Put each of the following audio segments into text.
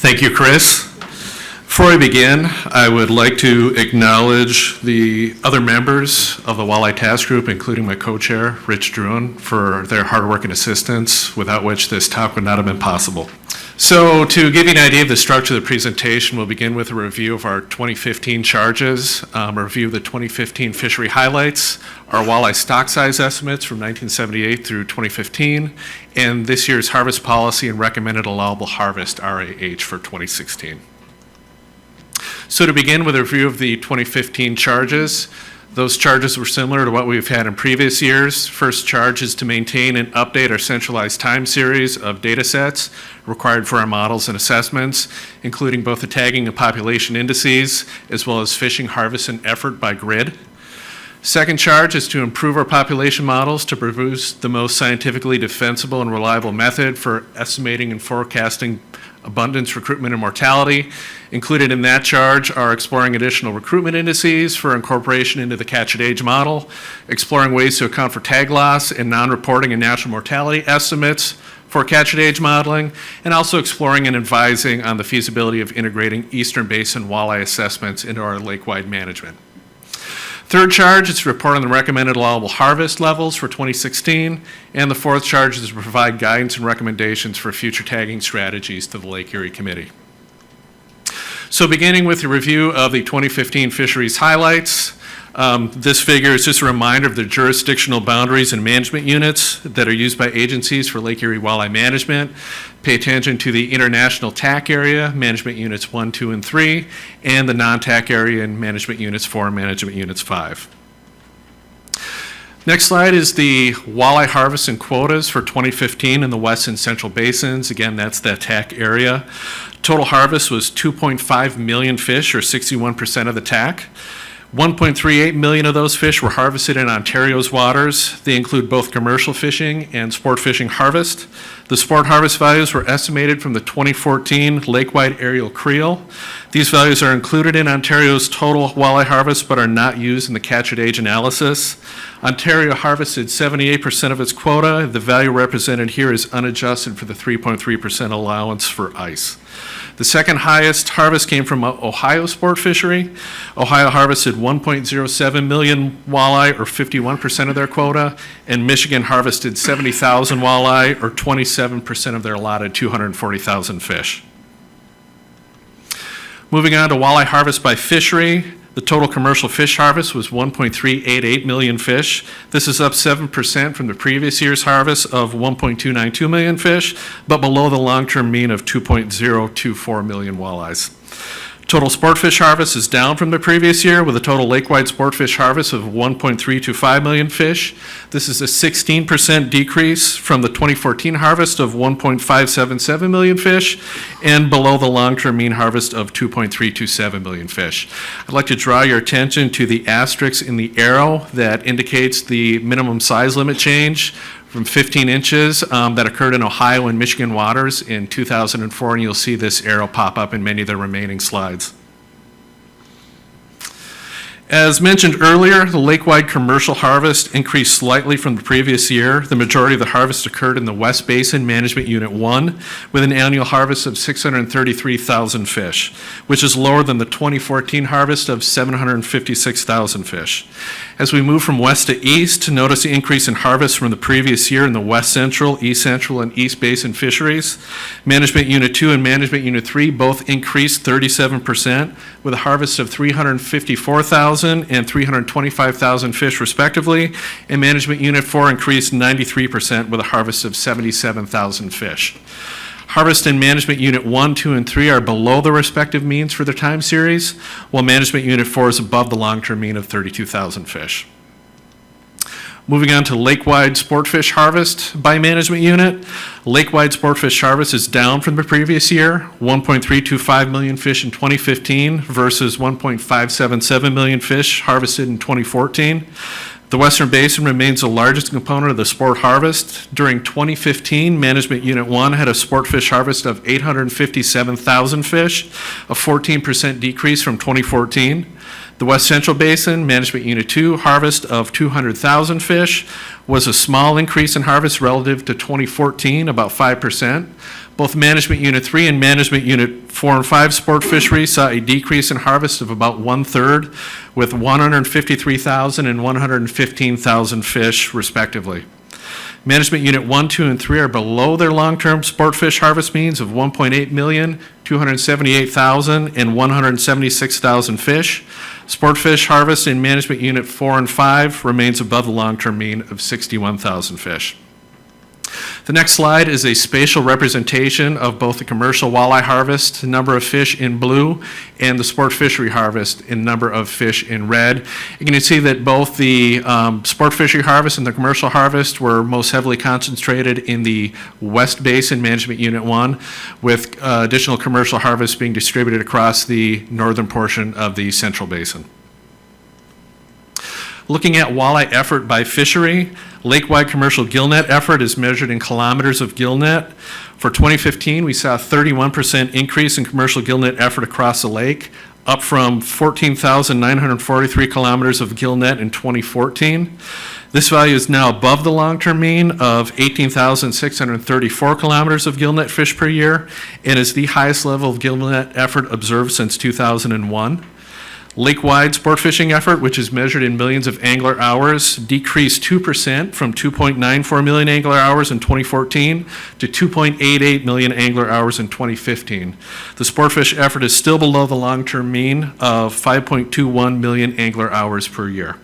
Thank you, Chris. Before I begin, I would like to acknowledge the other members of the Walleye Task Group, including my co-chair, Rich Druin, for their hard work and assistance, without which this talk would not have been possible. So to give you an idea of the structure of the presentation, we'll begin with a review of our 2015 charges, a review of the 2015 fishery highlights, our walleye stock size estimates from 1978 through 2015, and this year's harvest policy and recommended allowable harvest, RAH, for 2016. So to begin with a review of the 2015 charges, those charges were similar to what we've had in previous years. First charge is to maintain and update our centralized time series of data sets required for our models and assessments, including both the tagging and population indices, as well as fishing, harvest, and effort by grid. Second charge is to improve our population models to produce the most scientifically defensible and reliable method for estimating and forecasting abundance, recruitment, and mortality. Included in that charge are exploring additional recruitment indices for incorporation into the catch-at-age model, exploring ways to account for tag loss and non-reporting and natural mortality estimates for catch-at-age modeling, and also exploring and advising on the feasibility of integrating Eastern Basin walleye assessments into our lake-wide management. Third charge is to report on the recommended allowable harvest levels for 2016, and the fourth charge is to provide guidance and recommendations for future tagging strategies to the Lake Erie Committee. So beginning with a review of the 2015 fisheries highlights, this figure is just a reminder of the jurisdictional boundaries and management units that are used by agencies for Lake Erie walleye management. Pay attention to the international TAC area, management units 1, 2, and 3, and the non-TAC area and management units 4 and management units 5. Next slide is the walleye harvest and quotas for 2015 in the West and Central Basins. Again, that's that TAC area. Total harvest was 2.5 million fish, or 61% of the TAC. 1.38 million of those fish were harvested in Ontario's waters. They include both commercial fishing and sport fishing harvest. The sport harvest values were estimated from the 2014 Lake-wide aerial creel. These values are included in Ontario's total walleye harvest but are not used in the catch-at-age analysis. Ontario harvested 78% of its quota. The value represented here is unadjusted for the 3.3% allowance for ice. The second highest harvest came from Ohio sport fishery. Ohio harvested 1.07 million walleye, or 51% of their quota, and Michigan harvested 70,000 walleye, or 27% of their allotted 240,000 fish. Moving on to walleye harvest by fishery, the total commercial fish harvest was 1.388 million fish. This is up 7% from the previous year's harvest of 1.292 million fish, but below the long-term mean of 2.024 million walleyes. Total sport fish harvest is down from the previous year with a total lake-wide sport fish harvest of 1.325 million fish. This is a 16% decrease from the 2014 harvest of 1.577 million fish and below the long-term mean harvest of 2.327 million fish. I'd like to draw your attention to the asterisk in the arrow that indicates the minimum size limit change from 15 inches that occurred in Ohio and Michigan waters in 2004, and you'll see this arrow pop up in many of the remaining slides. As mentioned earlier, the lake-wide commercial harvest increased slightly from the previous year. The majority of the harvest occurred in the West Basin Management Unit 1 with an annual harvest of 633,000 fish, which is lower than the 2014 harvest of 756,000 fish. As we move from west to east, notice the increase in harvest from the previous year in the West Central, East Central, and East Basin fisheries. Management Unit 2 and Management Unit 3 both increased 37% with a harvest of 354,000 and 325,000 fish respectively, and Management Unit 4 increased 93% with a harvest of 77,000 fish. Harvest in Management Unit 1, 2, and 3 are below the respective means for their time series, while Management Unit 4 is above the long-term mean of 32,000 fish. Moving on to lake-wide sport fish harvest by management unit. Lake-wide sport fish harvest is down from the previous year, 1.325 million fish in 2015 versus 1.577 million fish harvested in 2014. The Western Basin remains the largest component of the sport harvest. During 2015, Management Unit 1 had a sport fish harvest of 857,000 fish, a 14% decrease from 2014. The West Central Basin, Management Unit 2, harvest of 200,000 fish was a small increase in harvest relative to 2014, about 5%. Both Management Unit 3 and Management Unit 4 and 5 sport fisheries saw a decrease in harvest of about 1/3, with 153,000 and 115,000 fish respectively. Management Unit 1, 2, and 3 are below their long-term sport fish harvest means of 1.8 million, 278,000, and 176,000 fish. Sport fish harvest in Management Unit 4 and 5 remains above the long-term mean of 61,000 fish. The next slide is a spatial representation of both the commercial walleye harvest, number of fish in blue, and the sport fishery harvest in number of fish in red. You can see that both the sport fishery harvest and the commercial harvest were most heavily concentrated in the West Basin Management Unit 1, with additional commercial harvest being distributed across the northern portion of the Central Basin. Looking at walleye effort by fishery, lake-wide commercial gillnet effort is measured in kilometers of gillnet. For 2015, we saw a 31% increase in commercial gillnet effort across the lake, up from 14,943 kilometers of gillnet in 2014. This value is now above the long-term mean of 18,634 kilometers of gillnet fish per year, and is the highest level of gillnet effort observed since 2001. Lake-wide sport fishing effort, which is measured in millions of angler hours, decreased 2% from 2.94 million angler hours in 2014 to 2.88 million angler hours in 2015. The sport fish effort is still below the long-term mean of 5.21 million angler hours per year.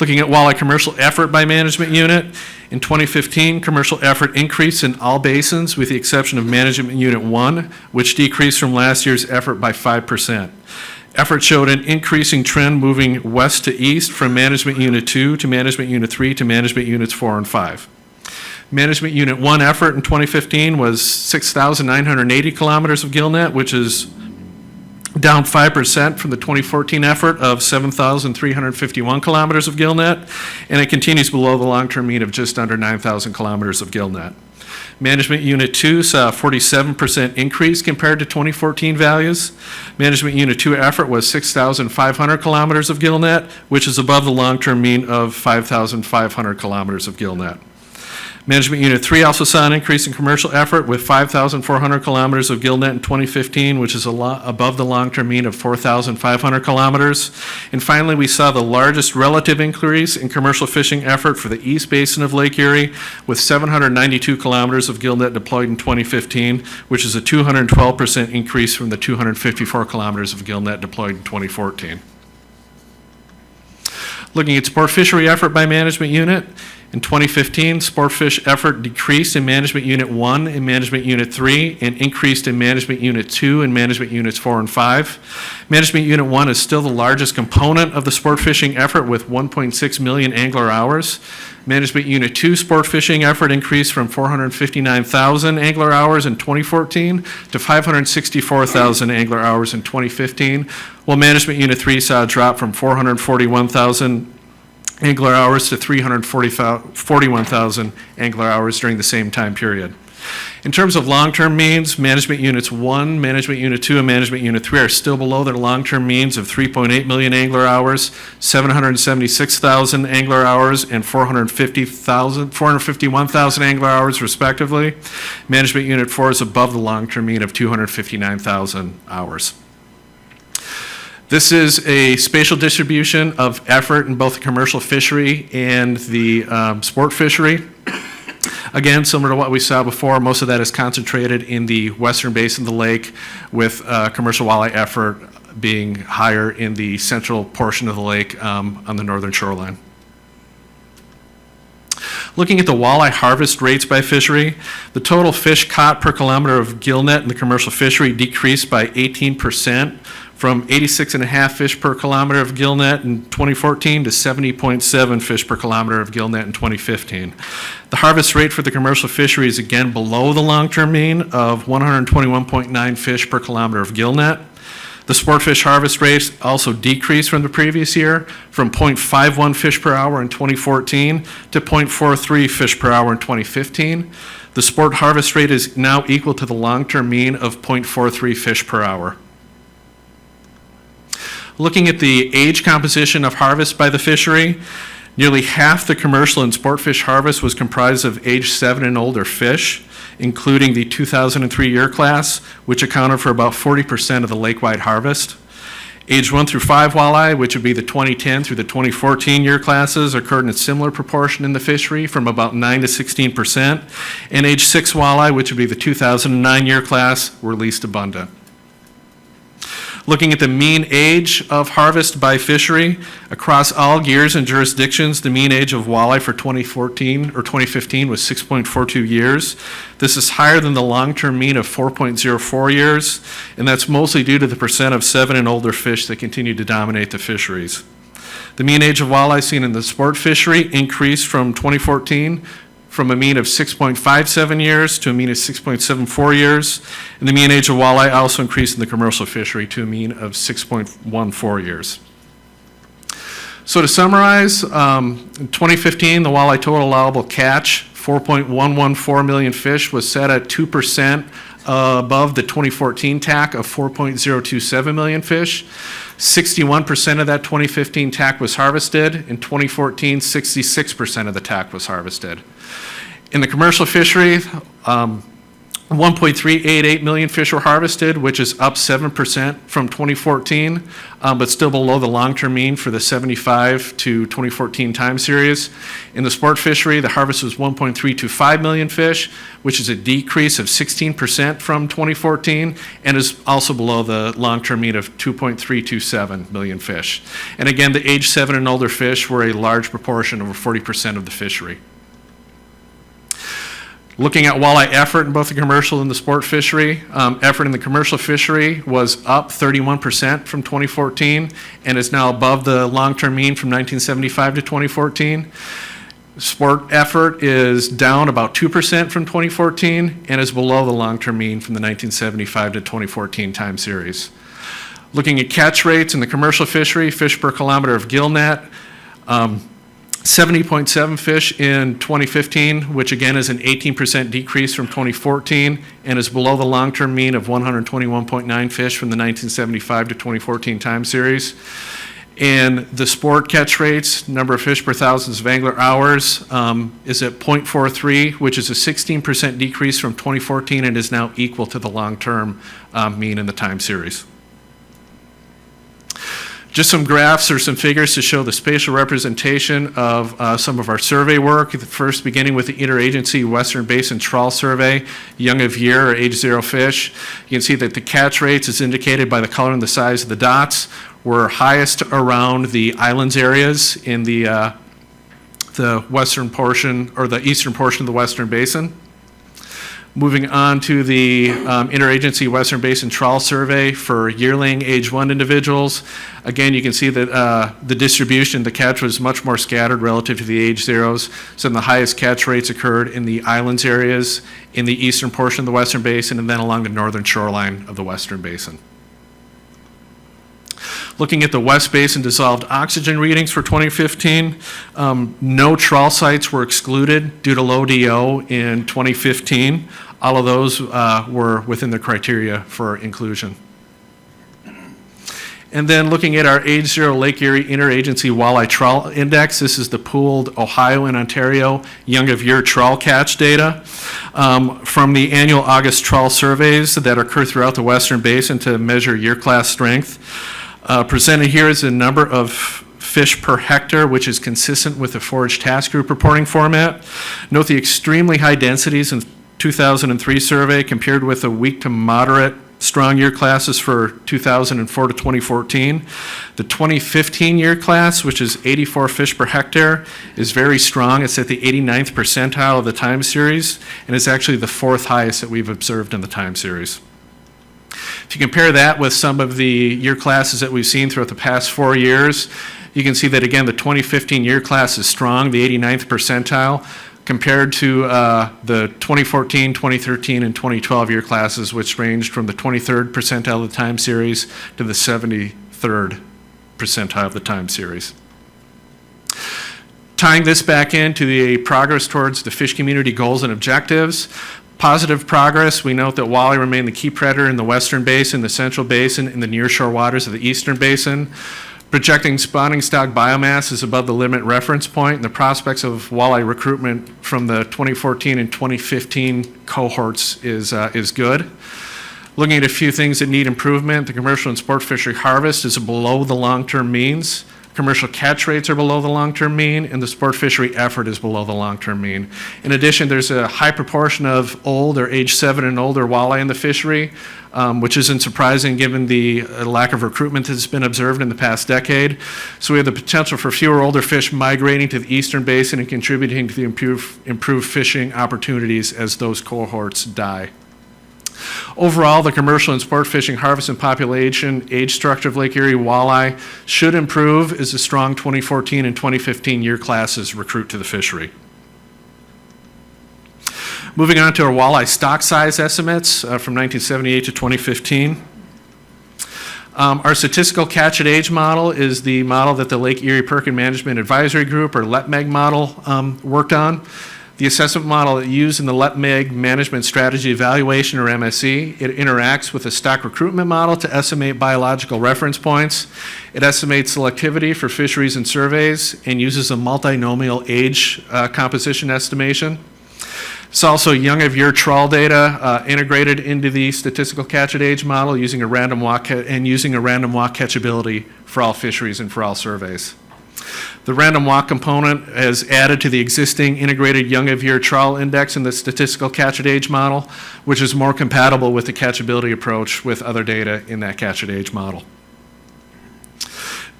Looking at walleye commercial effort by management unit, in 2015, commercial effort increased in all basins with the exception of Management Unit 1, which decreased from last year's effort by 5%. Effort showed an increasing trend moving west to east from Management Unit 2 to Management Unit 3 to Management Units 4 and 5. Management Unit 1 effort in 2015 was 6,980 kilometers of gillnet, which is down 5% from the 2014 effort of 7,351 kilometers of gillnet, and it continues below the long-term mean of just under 9,000 kilometers of gillnet. Management Unit 2 saw a 47% increase compared to 2014 values. Management Unit 2 effort was 6,500 kilometers of gillnet, which is above the long-term mean of 5,500 kilometers of gillnet. Management Unit 3 also saw an increase in commercial effort with 5,400 kilometers of gillnet in 2015, which is a lot above the long-term mean of 4,500 kilometers. And finally, we saw the largest relative increase in commercial fishing effort for the East Basin of Lake Erie, with 792 kilometers of gillnet deployed in 2015, which is a 212% increase from the 254 kilometers of gillnet deployed in 2014. Looking at sport fishery effort by management unit, in 2015, sport fish effort decreased in Management Unit 1 and Management Unit 3 and increased in Management Unit 2 and Management Units 4 and 5. Management Unit 1 is still the largest component of the sport fishing effort with 1.6 million angler hours. Management Unit 2 sport fishing effort increased from 459,000 angler hours in 2014 to 564,000 angler hours in 2015, while Management Unit 3 saw a drop from 441,000 angler hours to 341,000 angler hours during the same time period. In terms of long-term means, Management Units 1, Management Unit 2, and Management Unit 3 are still below their long-term means of 3.8 million angler hours, 776,000 angler hours, and 451,000 angler hours, respectively. Management Unit 4 is above the long-term mean of 259,000 hours. This is a spatial distribution of effort in both the commercial fishery and the sport fishery. Again, similar to what we saw before, most of that is concentrated in the western basin of the lake, with commercial walleye effort being higher in the central portion of the lake on the northern shoreline. Looking at the walleye harvest rates by fishery, the total fish caught per kilometer of gillnet in the commercial fishery decreased by 18%, from 86.5 fish per kilometer of gillnet in 2014 to 70.7 fish per kilometer of gillnet in 2015. The harvest rate for the commercial fishery is again below the long-term mean of 121.9 fish per kilometer of gillnet. The sport fish harvest rate also decreased from the previous year, from 0.51 fish per hour in 2014 to 0.43 fish per hour in 2015. The sport harvest rate is now equal to the long-term mean of 0.43 fish per hour. Looking at the age composition of harvest by the fishery, nearly half the commercial and sport fish harvest was comprised of age 7 and older fish, including the 2003 year class, which accounted for about 40% of the lake-wide harvest. Age 1 through 5 walleye, which would be the 2010 through the 2014 year classes, occurred in a similar proportion in the fishery from about 9 to 16%. And age 6 walleye, which would be the 2009 year class, were least abundant. Looking at the mean age of harvest by fishery, across all years and jurisdictions, the mean age of walleye for 2014 or 2015 was 6.42 years. This is higher than the long-term mean of 4.04 years, and that's mostly due to the percent of 7 and older fish that continue to dominate the fisheries. The mean age of walleye seen in the sport fishery increased from 2014 from a mean of 6.57 years to a mean of 6.74 years. And the mean age of walleye also increased in the commercial fishery to a mean of 6.14 years. So to summarize, in 2015, the walleye total allowable catch, 4.114 million fish, was set at 2% above the 2014 TAC of 4.027 million fish. 61% of that 2015 TAC was harvested. In 2014, 66% of the TAC was harvested. In the commercial fishery, 1.388 million fish were harvested, which is up 7% from 2014, but still below the long-term mean for the 75 to 2014 time series. In the sport fishery, the harvest was 1.325 million fish, which is a decrease of 16% from 2014, and is also below the long-term mean of 2.327 million fish. And again, the age 7 and older fish were a large proportion, over 40% of the fishery. Looking at walleye effort in both the commercial and the sport fishery, effort in the commercial fishery was up 31% from 2014 and is now above the long-term mean from 1975 to 2014. Sport effort is down about 2% from 2014 and is below the long-term mean from the 1975 to 2014 time series. Looking at catch rates in the commercial fishery, fish per kilometer of gill net, 70.7 fish in 2015, which again is an 18% decrease from 2014 and is below the long-term mean of 121.9 fish from the 1975 to 2014 time series. And the sport catch rates, number of fish per thousands of angler hours, is at 0.43, which is a 16% decrease from 2014 and is now equal to the long-term mean in the time series. Just some graphs or some figures to show the spatial representation of some of our survey work. First, beginning with the Interagency Western Basin Trawl Survey, young of year or age 0 fish. You can see that the catch rates, as indicated by the color and the size of the dots, were highest around the islands areas in the western portion or the eastern portion of the Western Basin. Moving on to the Interagency Western Basin Trawl Survey for yearling age 1 individuals. Again, you can see that the distribution, the catch was much more scattered relative to the age 0s. Some of the highest catch rates occurred in the islands areas, in the eastern portion of the Western Basin, and then along the northern shoreline of the Western Basin. Looking at the West Basin dissolved oxygen readings for 2015, no trawl sites were excluded due to low DO in 2015. All of those were within the criteria for inclusion. And then looking at our age 0 Lake Erie Interagency Walleye Trawl Index, this is the pooled Ohio and Ontario young of year trawl catch data from the annual August trawl surveys that occur throughout the Western Basin to measure year class strength. Presented here is a number of fish per hectare, which is consistent with the Forage Task Group reporting format. Note the extremely high densities in 2003 survey compared with the weak to moderate strong year classes for 2004 to 2014. The 2015 year class, which is 84 fish per hectare, is very strong. It's at the 89th percentile of the time series, and it's actually the 4th highest that we've observed in the time series. If you compare that with some of the year classes that we've seen throughout the past 4 years, you can see that again the 2015 year class is strong, the 89th percentile, compared to the 2014, 2013, and 2012 year classes, which ranged from the 23rd percentile of the time series to the 73rd percentile of the time series. Tying this back into the progress towards the fish community goals and objectives, positive progress. We note that walleye remain the key predator in the Western Basin, the Central Basin, and the nearshore waters of the Eastern Basin. Projecting spawning stock biomass is above the limit reference point, and the prospects of walleye recruitment from the 2014 and 2015 cohorts is good. Looking at a few things that need improvement, the commercial and sport fishery harvest is below the long-term means. Commercial catch rates are below the long-term mean, and the sport fishery effort is below the long-term mean. In addition, there's a high proportion of old or age 7 and older walleye in the fishery, which isn't surprising given the lack of recruitment that's been observed in the past decade. So we have the potential for fewer older fish migrating to the eastern basin and contributing to the improved fishing opportunities as those cohorts die. Overall, the commercial and sport fishing harvest and population age structure of Lake Erie walleye should improve as the strong 2014 and 2015 year classes recruit to the fishery. Moving on to our walleye stock size estimates from 1978 to 2015. Our statistical catch at age model is the model that the Lake Erie Perkin Management Advisory Group, or LEPMEG model, worked on. The assessment model used in the LEPMEG Management Strategy Evaluation, or MSE, it interacts with a stock recruitment model to estimate biological reference points. It estimates selectivity for fisheries and surveys and uses a multinomial age composition estimation. It's also young of year trawl data integrated into the statistical catch at age model using a random walk catchability for all fisheries and for all surveys. The random walk component is added to the existing integrated young of year trawl index in the statistical catch at age model, which is more compatible with the catchability approach with other data in that catch at age model.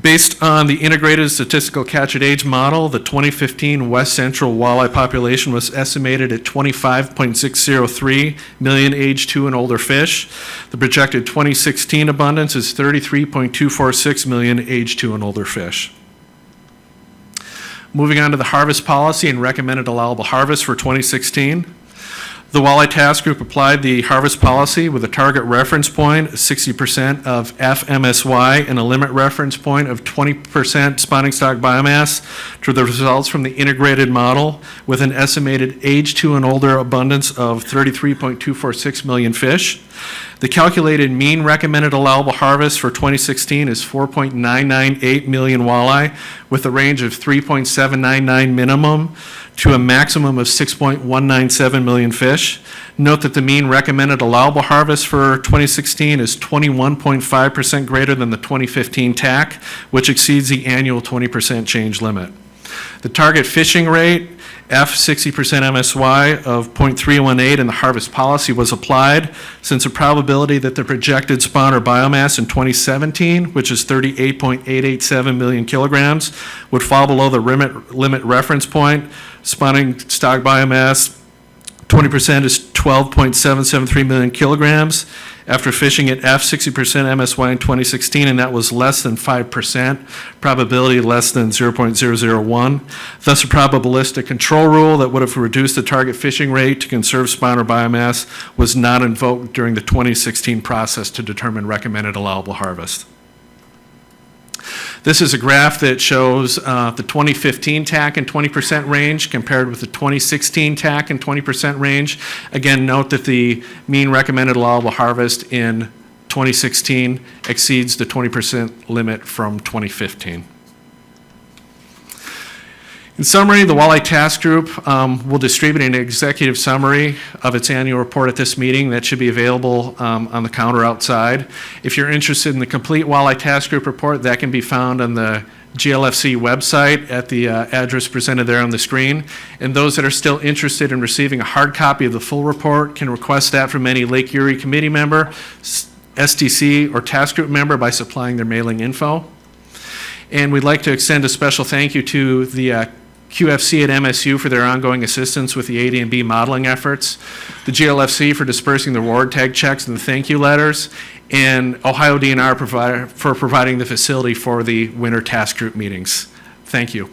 Based on the integrated statistical catch at age model, the 2015 West Central walleye population was estimated at 25.603 million age 2 and older fish. The projected 2016 abundance is 33.246 million age 2 and older fish. Moving on to the harvest policy and recommended allowable harvest for 2016. The Walleye Task Group applied the harvest policy with a target reference point of 60% of FMSY and a limit reference point of 20% spawning stock biomass to the results from the integrated model with an estimated age 2 and older abundance of 33.246 million fish. The calculated mean recommended allowable harvest for 2016 is 4.998 million walleye with a range of 3.799 minimum to a maximum of 6.197 million fish. Note that the mean recommended allowable harvest for 2016 is 21.5% greater than the 2015 TAC, which exceeds the annual 20% change limit. The target fishing rate, F 60% MSY of 0.318 in the harvest policy was applied since the probability that the projected spawn or biomass in 2017, which is 38.887 million kilograms, would fall below the limit reference point. Spawning stock biomass, 20% is 12.773 million kilograms. After fishing at F 60% MSY in 2016, and that was less than 5%, probability less than 0.001. Thus, a probabilistic control rule that would have reduced the target fishing rate to conserve spawn or biomass was not invoked during the 2016 process to determine recommended allowable harvest. This is a graph that shows the 2015 TAC in 20% range compared with the 2016 TAC in 20% range. Again, note that the mean recommended allowable harvest in 2016 exceeds the 20% limit from 2015. In summary, the Walleye Task Group will distribute an executive summary of its annual report at this meeting that should be available on the counter outside. If you're interested in the complete Walleye Task Group report, that can be found on the GLFC website at the address presented there on the screen. And those that are still interested in receiving a hard copy of the full report can request that from any Lake Erie committee member, STC, or task group member by supplying their mailing info. And we'd like to extend a special thank you to the QFC at MSU for their ongoing assistance with the AD&B modeling efforts, the GLFC for dispersing the reward tag checks and the thank you letters, and Ohio DNR for providing the facility for the winter task group meetings. Thank you.